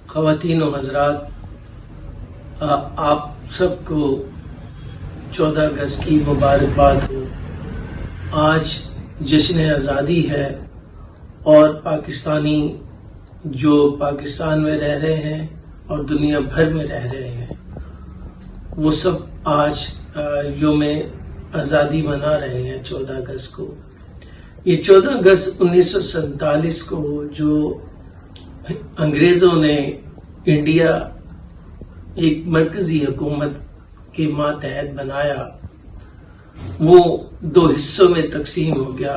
خواتین و حضرات، آپ سب کو 14 اگست کی مبارکباد ہو۔ آج جشن آزادی ہے اور پاکستانی جو پاکستان میں رہ رہے ہیں اور دنیا بھر میں رہ رہے ہیں وہ سب آج یوم آزادی منا رہے ہیں 14 اگست کو۔ یہ 14 اگست 1947 کو جو انگریزوں نے انڈیا ایک مرکزی حکومت کے ماتحت بنایا، وہ 2 حصوں میں تقسیم ہو گیا۔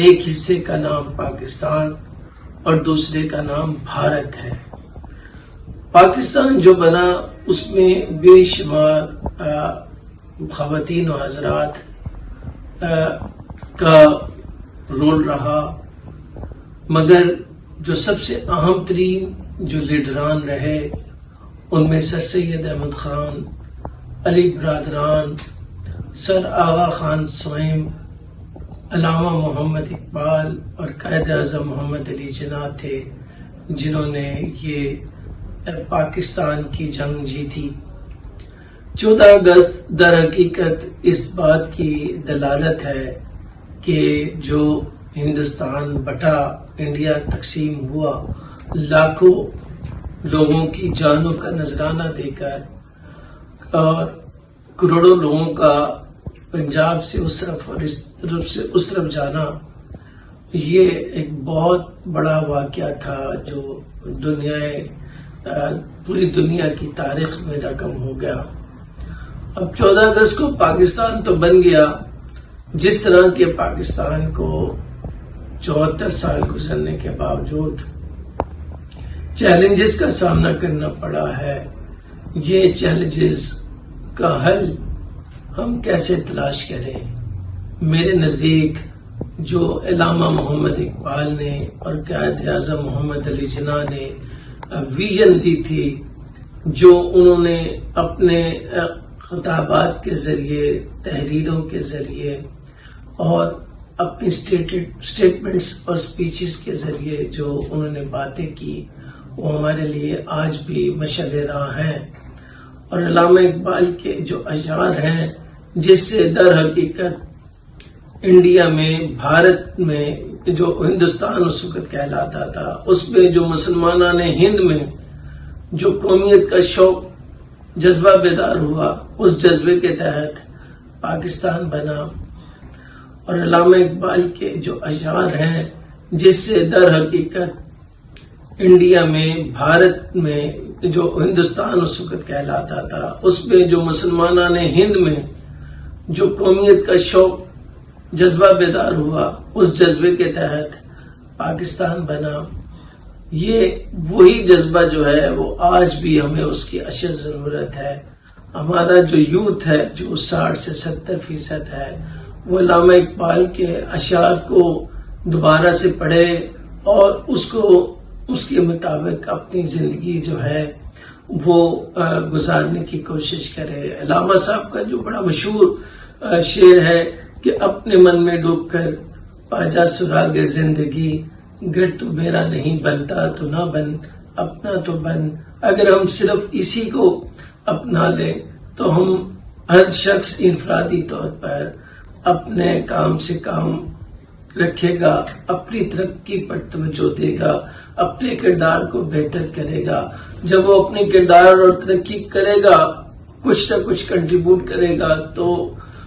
ایک حصے کا نام پاکستان اور دوسرے کا نام بھارت ہے۔ پاکستان جو بنا اس میں بے شمار خواتین و حضرات کا رول رہا، مگر جو سب سے اہم ترین جو لیڈران رہے ان میں سر سید احمد خان، علی برادران، سر آغا خان سوئم، علامہ محمد اقبال اور قائد اعظم محمد علی جناح تھے، جنہوں نے یہ پاکستان کی جنگ جیتی۔ 14 اگست در حقیقت اس بات کی دلالت ہے کہ جو ہندوستان بٹا، انڈیا تقسیم ہوا، لاکھوں لوگوں کی جانوں کا نذرانہ دے کر اور کروڑوں لوگوں کا پنجاب سے اس طرف اور اس طرف سے اس طرف جانا، یہ ایک بہت بڑا واقعہ تھا جو پوری دنیا کی تاریخ میں رقم ہو گیا۔ اب 14 اگست کو پاکستان تو بن گیا، جس طرح کے پاکستان کو 74 سال گزرنے کے باوجود چیلنجز کا سامنا کرنا پڑا ہے۔ یہ چیلنجز کا حل ہم کیسے تلاش کریں؟ میرے نزدیک جو علامہ محمد اقبال نے اور قائد اعظم محمد علی جناح نے ویژن دی تھی، جو انہوں نے اپنے خطابات کے ذریعے، تحریروں کے ذریعے اور اپنی سٹیٹمنٹس اور سپیچز کے ذریعے جو انہوں نے باتیں کی، وہ ہمارے لیے آج بھی مشعل راہ ہیں۔ اور علامہ اقبال کے جو اشعار ہیں، جس سے در حقیقت انڈیا میں، بھارت میں جو ہندوستان اس وقت کہلاتا تھا، اس میں جو مسلمانان ہند میں جو قومیت کا شوق جذبہ بیدار ہوا، اس جذبے کے تحت پاکستان بنا۔ اور علامہ اقبال کے جو اشعار ہیں، جس سے در حقیقت انڈیا میں، بھارت میں جو ہندوستان اس وقت کہلاتا تھا، اس میں جو مسلمانان ہند میں جو قومیت کا شوق جذبہ بیدار ہوا، اس جذبے کے تحت پاکستان بنا۔ یہ وہی جذبہ جو ہے وہ آج بھی ہمیں اس کی اشد ضرورت ہے۔ ہمارا جو یوتھ ہے، جو 60 سے 70% ہے، وہ علامہ اقبال کے اشعار کو دوبارہ سے پڑھے اور اس کے مطابق اپنی زندگی جو ہے وہ گزارنے کی کوشش کرے۔ علامہ صاحب کا جو بڑا مشہور شعر ہے کہ اپنے من میں ڈوب کر پاجا سراغ زندگی، گر تو میرا نہیں بنتا تو نہ بن، اپنا تو بن۔ اگر ہم صرف اسی کو اپنا لیں تو ہم ہر شخص انفرادی طور پر اپنے کام سے کام رکھے گا، اپنی ترقی پر توجہ دے گا، اپنے کردار کو بہتر کرے گا۔ جب وہ اپنے کردار اور ترقی کرے گا، کچھ نہ کچھ کنٹریبیوٹ کرے گا، تو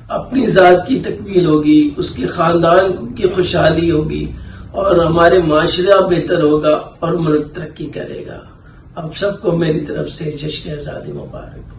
اپنی ذات کی تکمیل ہوگی، اس کے خاندان کی خوشحالی ہوگی اور ہمارے معاشرہ بہتر ہوگا اور ملک ترقی کرے گا۔ اب سب کو میری طرف سے جشن آزادی مبارک۔